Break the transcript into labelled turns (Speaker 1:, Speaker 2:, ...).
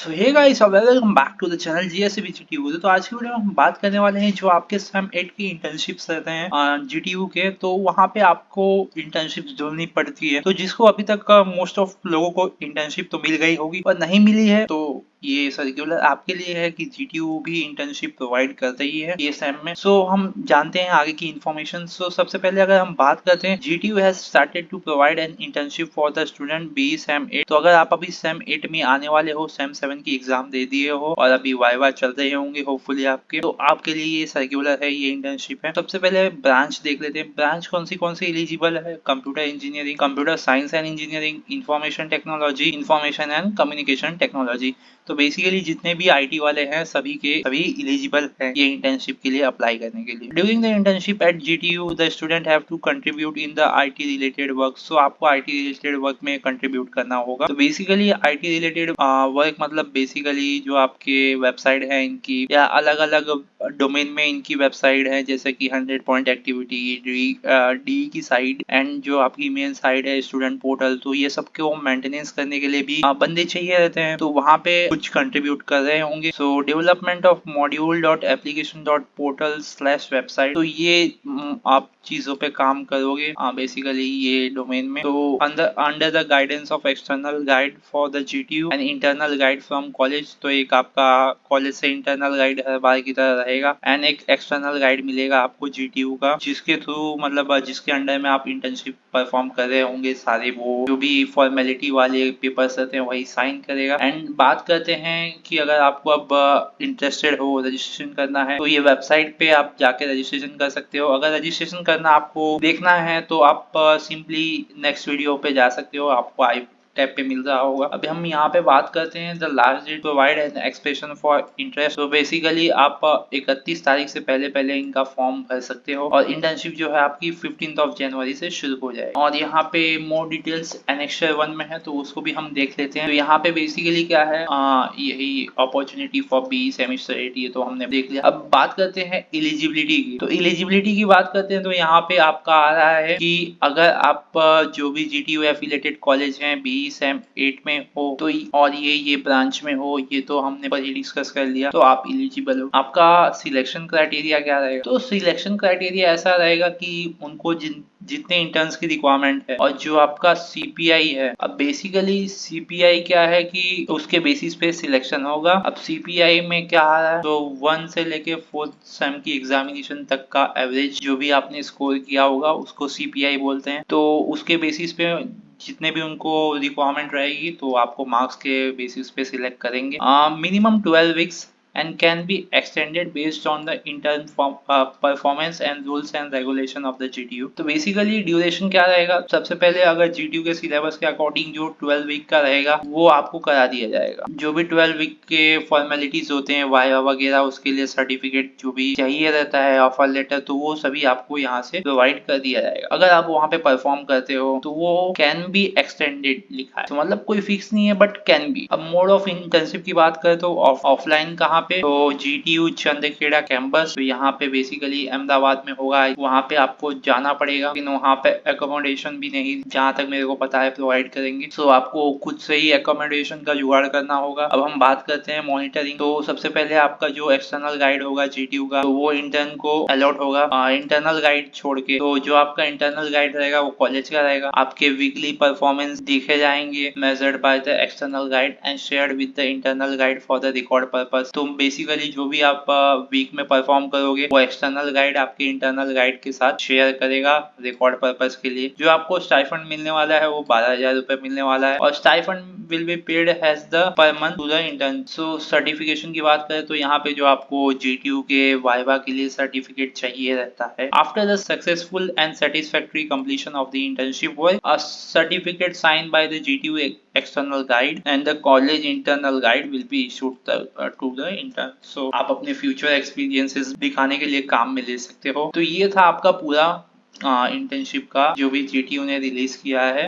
Speaker 1: तो hey guys welcome back to the channel GSB GTU. तो आज की वीडियो में हम बात करने वाले हैं जो आपके सेम 8 की इंटर्नशिप्स रहते हैं जीटीयू के। तो वहाँ पे आपको इंटर्नशिप ढूंढनी पड़ती है। तो जिसको अभी तक मोस्ट ऑफ लोगों को इंटर्नशिप तो मिल गई होगी और नहीं मिली है तो ये सर्कुलर आपके लिए है कि जीटीयू भी इंटर्नशिप प्रोवाइड करता ही है ये सेम में। सो हम जानते हैं आगे की इन्फॉर्मेशन। सो सबसे पहले अगर हम बात करते हैं, GTU has started to provide an internship for the student B sem 8। तो अगर आप अभी सेम 8 में आने वाले हो, सेम 7 की एग्जाम दे दिए हो और अभी वाइवा चल रहे होंगे होपफुली आपके, तो आपके लिए ये सर्कुलर है, ये इंटर्नशिप है। सबसे पहले ब्रांच देख लेते हैं। ब्रांच कौन सी एलिजिबल है? Computer engineering, computer science and engineering, information technology, information and communication technology. तो बेसिकली जितने भी आईटी वाले हैं सभी के सभी एलिजिबल हैं ये इंटर्नशिप के लिए अप्लाई करने के लिए। During the internship at GTU the student have to contribute in the IT related work. So आपको आईटी रिलेटेड वर्क में कंट्रीब्यूट करना होगा। तो बेसिकली आईटी रिलेटेड वर्क मतलब बेसिकली जो आपके वेबसाइट है इनकी, या अलग अलग डोमेन में इनकी वेबसाइट है, जैसे कि 100 पॉइंट एक्टिविटी, डी की साइड एंड जो आपकी मेन साइट है स्टूडेंट पोर्टल। तो ये सब को मेंटेनेंस करने के लिए भी बंदे चाहिए रहते हैं। तो वहाँ पे कुछ कंट्रीब्यूट कर रहे होंगे। सो development of module dot application dot portal slash website. तो ये आप चीजों पे काम करोगे बेसिकली ये डोमेन में। तो under under the guidance of external guide for the GTU and internal guide from college. तो एक आपका कॉलेज से इंटरनल गाइड हर बार की तरह रहेगा एंड एक एक्सटर्नल गाइड मिलेगा आपको जीटीयू का, जिसके थ्रू मतलब जिसके अंडर में आप इंटर्नशिप परफॉर्म कर रहे होंगे। सारे वो जो भी फॉर्मेलिटी वाले पेपर्स रहते हैं वही साइन करेगा। एंड बात करते हैं कि अगर आपको अब इंटरेस्टेड हो, रजिस्ट्रेशन करना है, तो ये वेबसाइट पे आप जाके रजिस्ट्रेशन कर सकते हो। अगर रजिस्ट्रेशन करना आपको देखना है तो आप सिंपली नेक्स्ट वीडियो पे जा सकते हो, आपको आई टैब पे मिल रहा होगा। अभी हम यहाँ पे बात करते हैं the last date provide an expression for interest. तो बेसिकली आप 31 तारीख से पहले पहले इनका फॉर्म भर सकते हो और इंटर्नशिप जो है आपकी 15 जनवरी से शुरू हो जाए। और यहाँ पे मोर डिटेल्स एनेक्चर 1 में है तो उसको भी हम देख लेते हैं। तो यहाँ पे बेसिकली क्या है, यही अपॉर्चुनिटी फॉर बी सेमेस्टर 8 ये तो हमने देख लिया। अब बात करते हैं एलिजिबिलिटी की। तो एलिजिबिलिटी की बात करते हैं तो यहाँ पे आपका आ रहा है कि अगर आप जो भी जीटीयू एफिलेटेड कॉलेज हैं बी सेम 8 में हो तो और ये ब्रांच में हो, ये तो हमने पर ही डिस्कस कर लिया, तो आप एलिजिबल हो। आपका सिलेक्शन क्राइटेरिया क्या रहेगा? तो सिलेक्शन क्राइटेरिया ऐसा रहेगा कि उनको जितने इंटर्न्स की रिक्वायरमेंट है और जो आपका सीपीआई है। अब बेसिकली सीपीआई क्या है कि उसके बेसिस पे सिलेक्शन होगा। अब सीपीआई में क्या आ रहा है, तो 1 से लेके 4th सेम की एग्जामिनेशन तक का एवरेज जो भी आपने स्कोर किया होगा उसको सीपीआई बोलते हैं। तो उसके बेसिस पे जितने भी उनको रिक्वायरमेंट रहेगी तो आपको मार्क्स के बेसिस पे सिलेक्ट करेंगे। Minimum 12 weeks and can be extended based on the intern performance and rules and regulation of the GTU। तो बेसिकली ड्यूरेशन क्या रहेगा? सबसे पहले अगर GTU के सिलेबस के अकॉर्डिंग जो 12 वीक का रहेगा वो आपको करा दिया जाएगा। जो भी 12 वीक के फॉर्मेलिटीज होते हैं वाइवा वगैरह, उसके लिए सर्टिफिकेट जो भी चाहिए रहता है, ऑफर लेटर, तो वो सभी आपको यहाँ से प्रोवाइड कर दिया जाएगा। अगर आप वहाँ पे परफॉर्म करते हो तो वो कैन बी एक्सटेंडेड लिखा है, तो मतलब कोई फिक्स नहीं है बट कैन बी। अब मोड ऑफ इंटर्नशिप की बात करें तो ऑफलाइन कहाँ पे, तो जीटीयू चंद्रखेड़ा कैंपस। तो यहाँ पे बेसिकली अहमदाबाद में होगा, वहाँ पे आपको जाना पड़ेगा, लेकिन वहाँ पे एकोमोडेशन भी नहीं, जहाँ तक मेरे को पता है, प्रोवाइड करेंगे। सो आपको खुद से ही एकोमोडेशन का जुगाड़ करना होगा। अब हम बात करते हैं मॉनिटरिंग। तो सबसे पहले आपका जो एक्सटर्नल गाइड होगा जीटीयू का, तो वो इंटर्न को अलॉट होगा। इंटरनल गाइड छोड़ के तो जो आपका इंटरनल गाइड रहेगा वो कॉलेज का रहेगा। आपके वीकली परफॉर्मेंस देखे जाएंगे, measured by the external guide and shared with the internal guide for the record purpose. तो बेसिकली जो भी आप वीक में परफॉर्म करोगे वो एक्सटर्नल गाइड आपके इंटरनल गाइड के साथ शेयर करेगा रिकॉर्ड पर्पस के लिए। जो आपको स्टाइफंड मिलने वाला है वो 12,000 रुपए मिलने वाला है और stipend will be paid as the per month to the intern. So certification की बात करें तो यहाँ पे जो आपको जीटीयू के वाइवा के लिए सर्टिफिकेट चाहिए रहता है। After the successful and satisfactory completion of the internship work, a certificate signed by the GTU external guide and the college internal guide will be issued to the intern। so आप अपने future experiences दिखाने के लिए काम में ले सकते हो। तो ये था आपका पूरा इंटर्नशिप का जो भी जीटीयू ने रिलीज किया है।